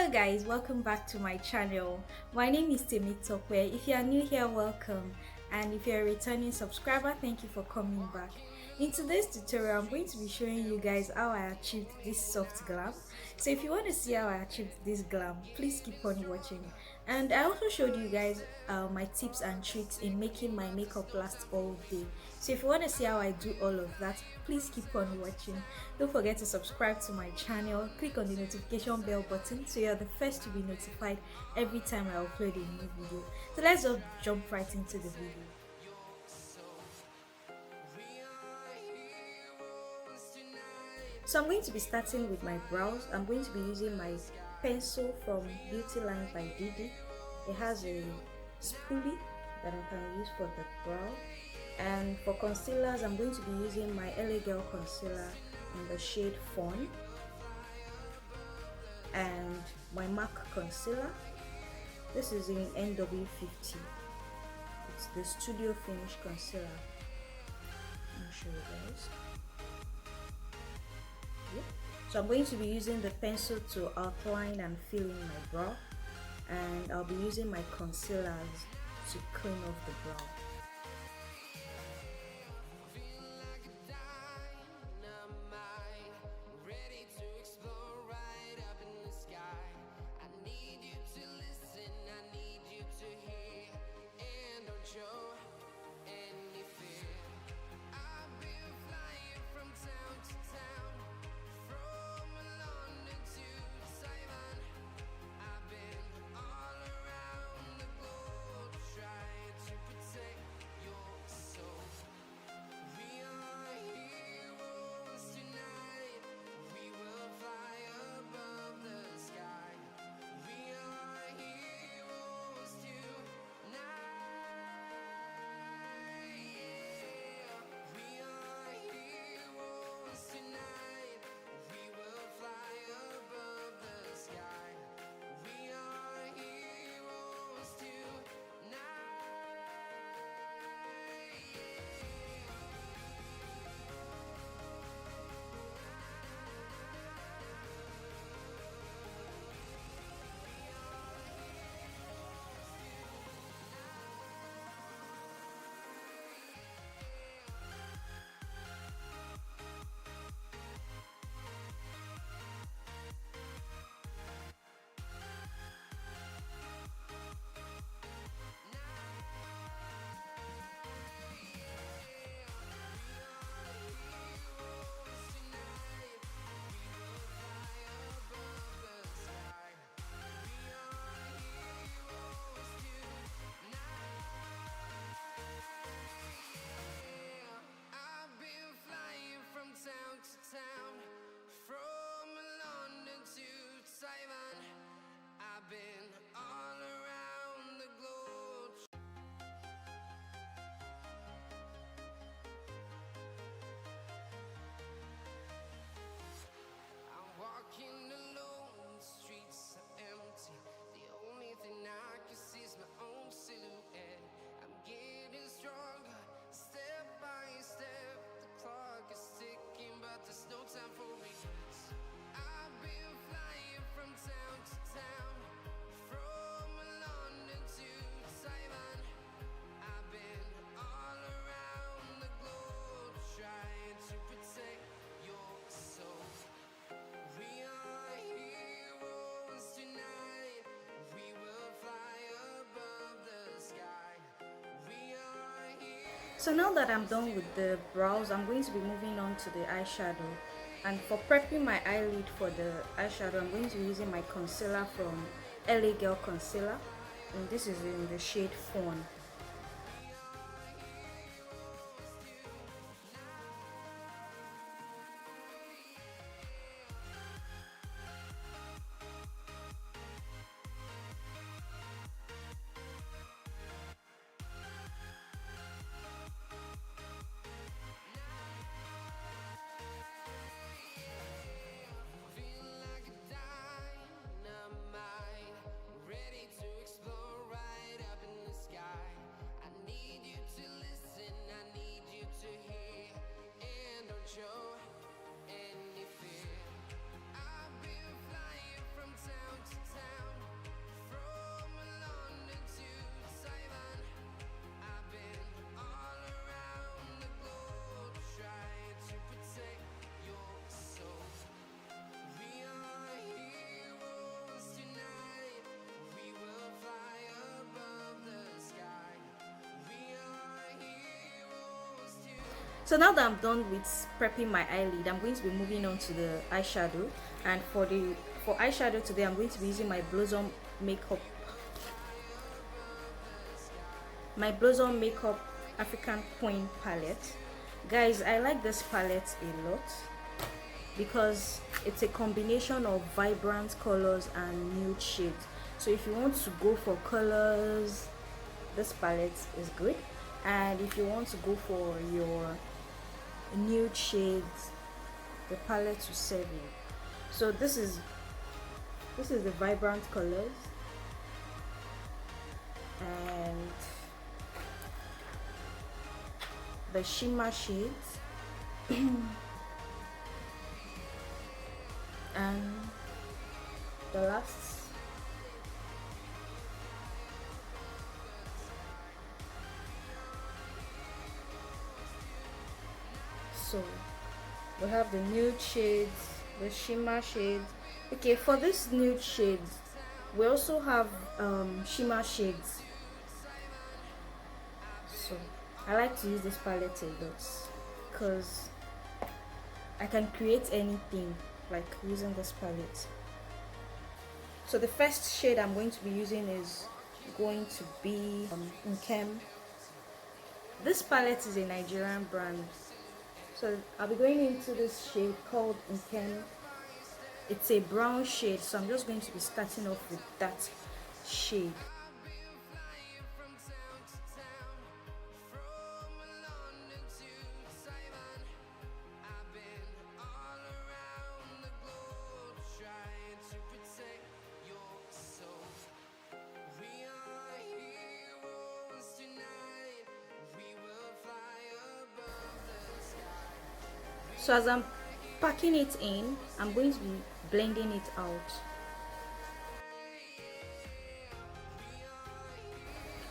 Hello guys, welcome back to my channel. My name is Msmetics. If you are new here, welcome, and if you're a returning subscriber, thank you for coming back. In today's tutorial, I'm going to be showing you guys how I achieved this soft glam. So if you want to see how I achieved this glam, please keep on watching. And I also showed you guys my tips and tricks in making my makeup last all day. So if you want to see how I do all of that, please keep on watching. Don't forget to subscribe to my channel, click on the notification bell button so you're the first to be notified every time I upload a new video. So let's just jump right into the video. So I'm going to be starting with my brows. I'm going to be using my pencil from Beautylinebydidi. It has a spoolie that I can use for the brow. And for concealers, I'm going to be using my Lagirlproconcealer in the shade Fawn and my MAC concealer. This is in NW50. It's the Studio Finish concealer. Let me show you guys. So I'm going to be using the pencil to outline and fill in my brow, and I'll be using my concealers to clean off the brow. So now that I'm done with the brows, I'm going to be moving on to the eyeshadow. And for prepping my eyelid for the eyeshadow, I'm going to be using my concealer from Lagirlproconcealer, and this is in the shade Fawn. Ready to explore right up in the sky. So now that I'm done with prepping my eyelid, I'm going to be moving on to the eyeshadow. And for eyeshadow today, I'm going to be using my Blossom Makeup African Queen palette. Guys, I like this palette a lot because it's a combination of vibrant colors and nude shades. So if you want to go for colors, this palette is good, and if you want to go for your nude shades, the palette will serve you. So this is the vibrant colors, and the shimmer shades and the last so we have the nude shades, the shimmer shades. Okay, for this nude shades we also have shimmer shades. So I like to use this palette a lot because I can create anything like using this palette. So the first shade I'm going to be using is going to be Nkem. This palette is a Nigerian brand, so I'll be going into this shade called Nkem. It's a brown shade, so I'm just going to be starting off with that shade. So as I'm packing it in, I'm going to be blending it out.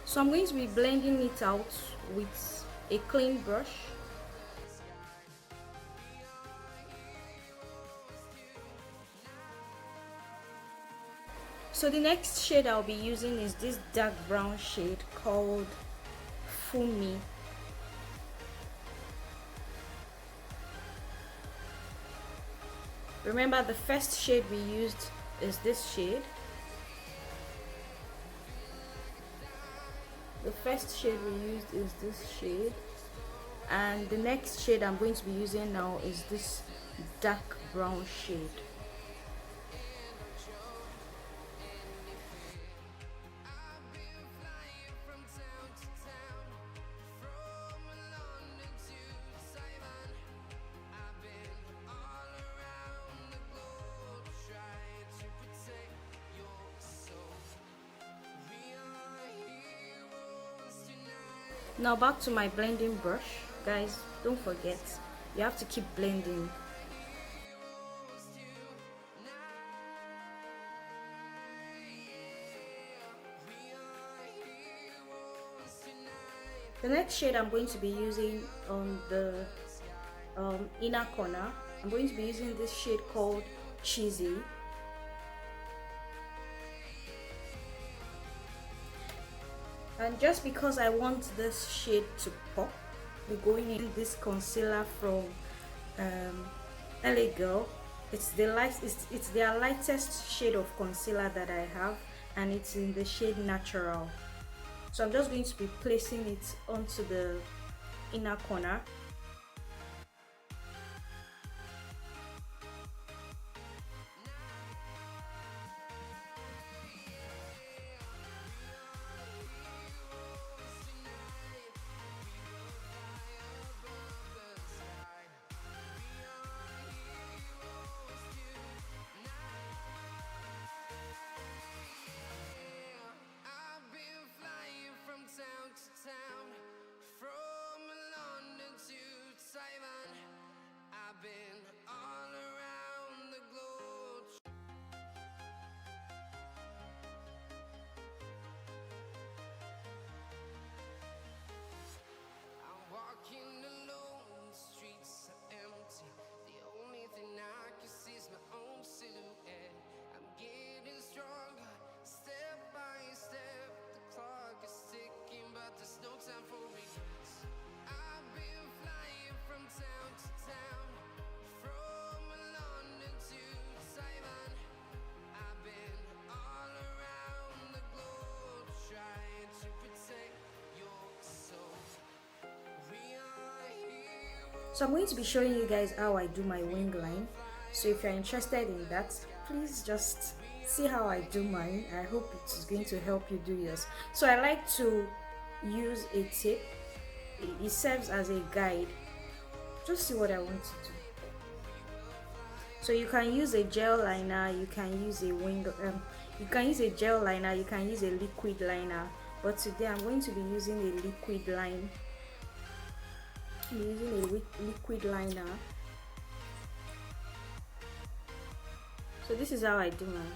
So I'm going to be blending it out with a clean brush. So the next shade I'll be using is this dark brown shade called Fumi. Remember, the first shade we used is this shade. The first shade we used is this shade, and the next shade I'm going to be using now is this dark brown shade. Now back to my blending brush. Guys, don't forget, you have to keep blending. The next shade I'm going to be using on the inner corner, I'm going to be using this shade called Cheesy. And just because I want this shade to pop, we're going in this concealer from LA Girl. It's their lightest shade of concealer that I have, and it's in the shade Natural. So I'm just going to be placing it onto the inner corner. So I'm going to be showing you guys how I do my wing line. So if you're interested in that, please just see how I do mine. I hope it is going to help you do yours. So I like to use a tip. It serves as a guide. Just see what I want to do. So you can use a gel liner, you can use a you can use a gel liner, you can use a liquid liner. But today I'm going to be using a liquid line. I'm using a liquid liner. So this is how I do mine.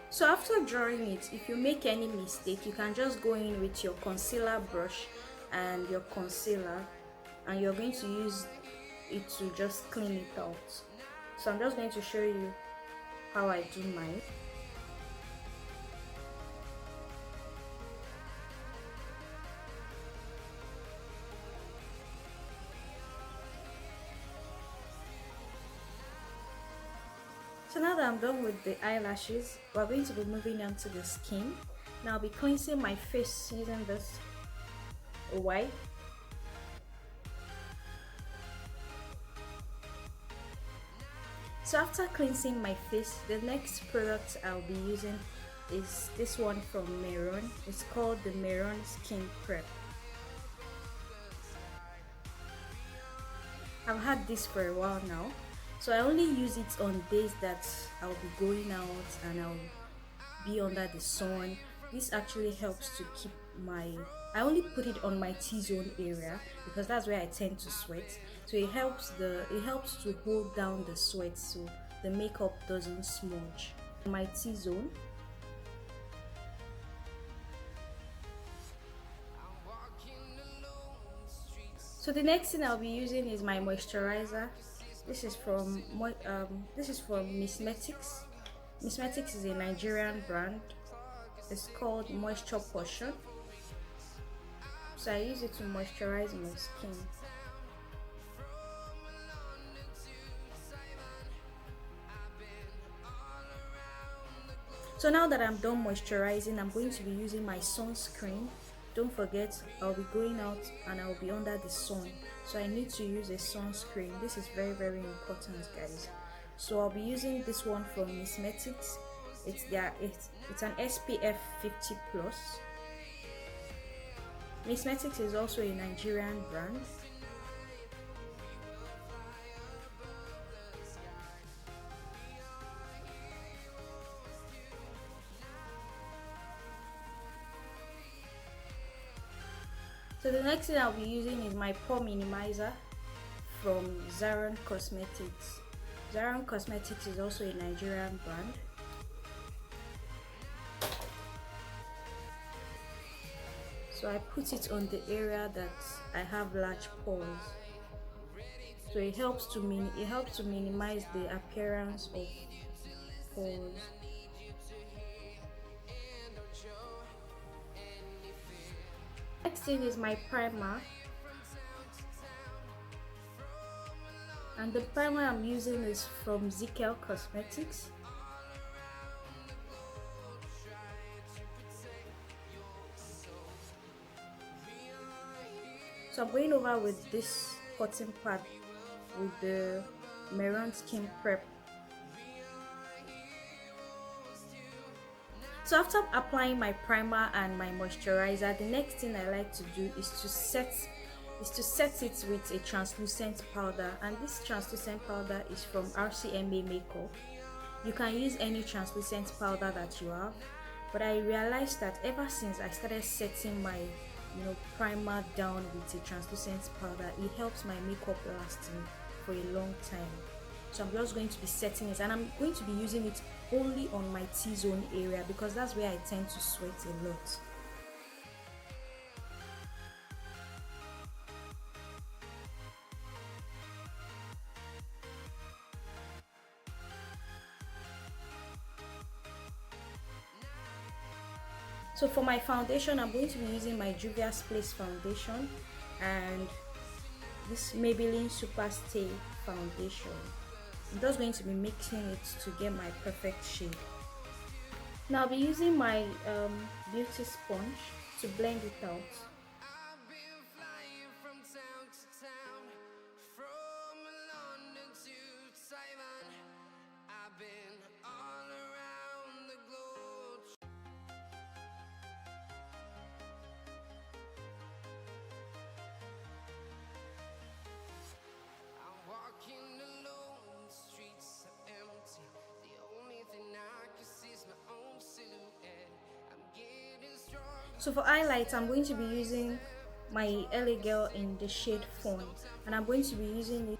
So after drawing it, if you make any mistake, you can just go in with your concealer brush and your concealer, and you're going to use it to just clean it out. So I'm just going to show you how I do mine. So now that I'm done with the eyelashes, we're going to be moving on to the skin. Now I'll be cleansing my face using this wipe. So after cleansing my face, the next product I'll be using is this one from Mehron. It's called the Mehron Skin Prep. I've had this for a while now. So I only use it on days that I'll be going out and I'll be under the sun. This actually helps to keep I only put it on my T-zone area because that's where I tend to sweat. So it helps to hold down the sweat so the makeup doesn't smudge. My T-zone. So the next thing I'll be using is my moisturizer. This is from Msmetics. Msmetics is a Nigerian brand. It's called Moisture Potion. So I use it to moisturize my skin. So now that I'm done moisturizing, I'm going to be using my sunscreen. Don't forget, I'll be going out and I'll be under the sun, so I need to use a sunscreen. This is very, very important, guys. So I'll be using this one from Msmetics. It's an SPF 50 plus. Msmetics is also a Nigerian brand. So the next thing I'll be using is my pore minimizer from Zaron Cosmetics. Zaron Cosmetics is also a Nigerian brand. So I put it on the area that I have large pores. So it helps to minimize the appearance of pores. Next thing is my primer, and the primer I'm using is from Zikel Cosmetics. So I'm going over with this cotton pad with the Mehron Skin Prep. So after applying my primer and my moisturizer, the next thing I like to do is to set it with a translucent powder, and this translucent powder is from Rcma makeup. You can use any translucent powder that you have. but I realized that ever since I started setting my primer down with a translucent powder, it helps my makeup lasting for a long time. So I'm just going to be setting it, and I'm going to be using it only on my T-zone area because that's where I tend to sweat a lot. So for my foundation, I'm going to be using my Juvias Place foundation and this Maybelline Superstay foundation. I'm just going to be mixing it to get my perfect shade. Now I'll be using my beauty sponge to blend it out. So for highlights, I'm going to be using my LA Girl in the shade Fawn, and I'm going to be using it.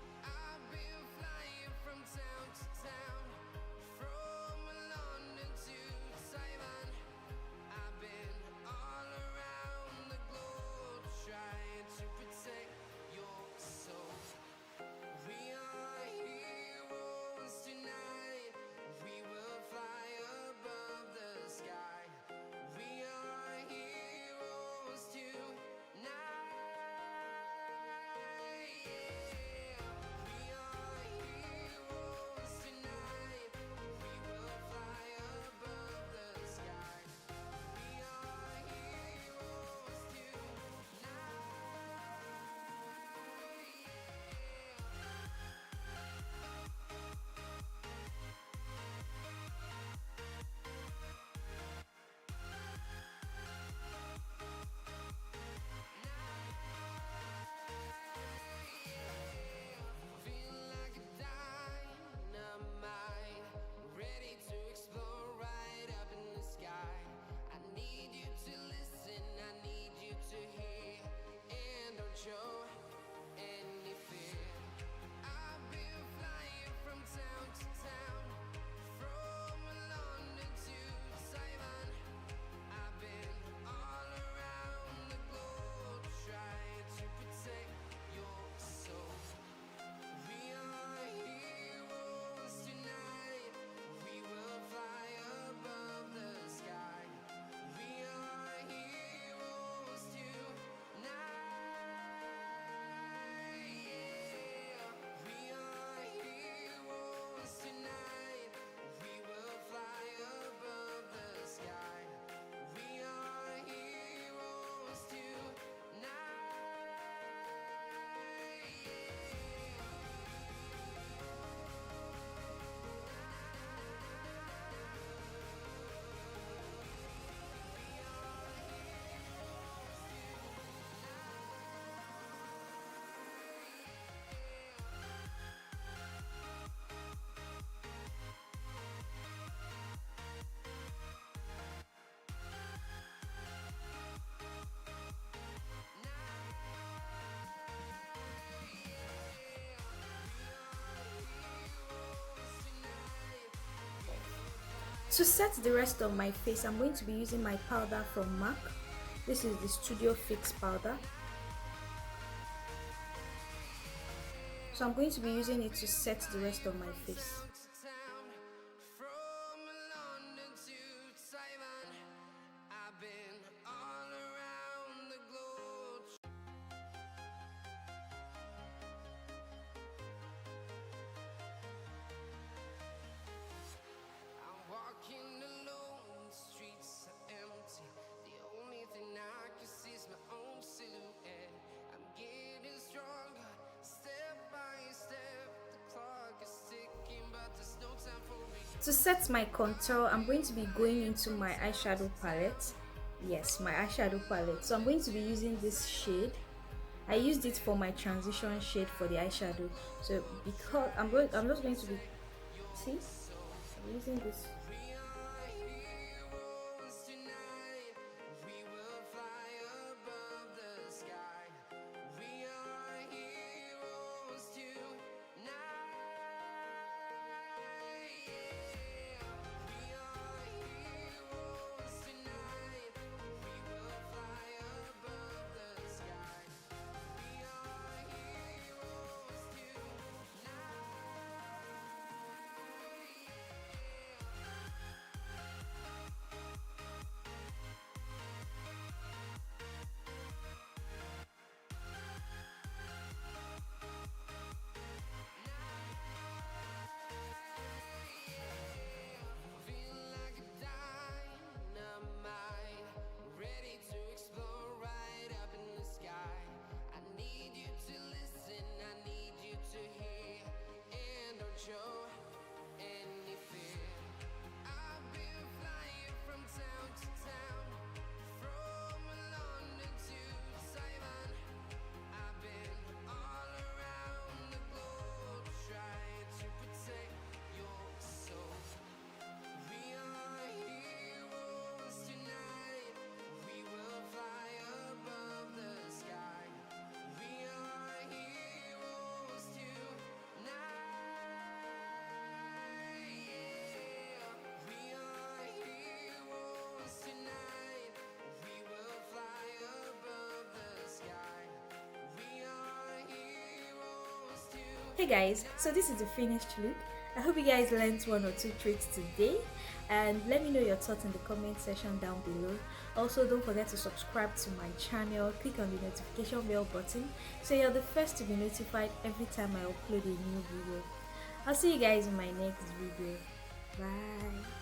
To set the rest of my face, I'm going to be using my powder from MAC. This is the Studio Fix powder. So I'm going to be using it to set the rest of my face. To set my contour, I'm going to be going into my eyeshadow palette. Yes, my eyeshadow palette. So I'm going to be using this shade. I used it for my transition shade for the eyeshadow. So because I'm just going to be, see, I'm using this. Hey guys, so this is the finished look. I hope you guys learned one or two tricks today, and let me know your thoughts in the comment section down below. Also, don't forget to subscribe to my channel, click on the notification bell button so you're the first to be notified every time I upload a new video. I'll see you guys in my next video. Bye.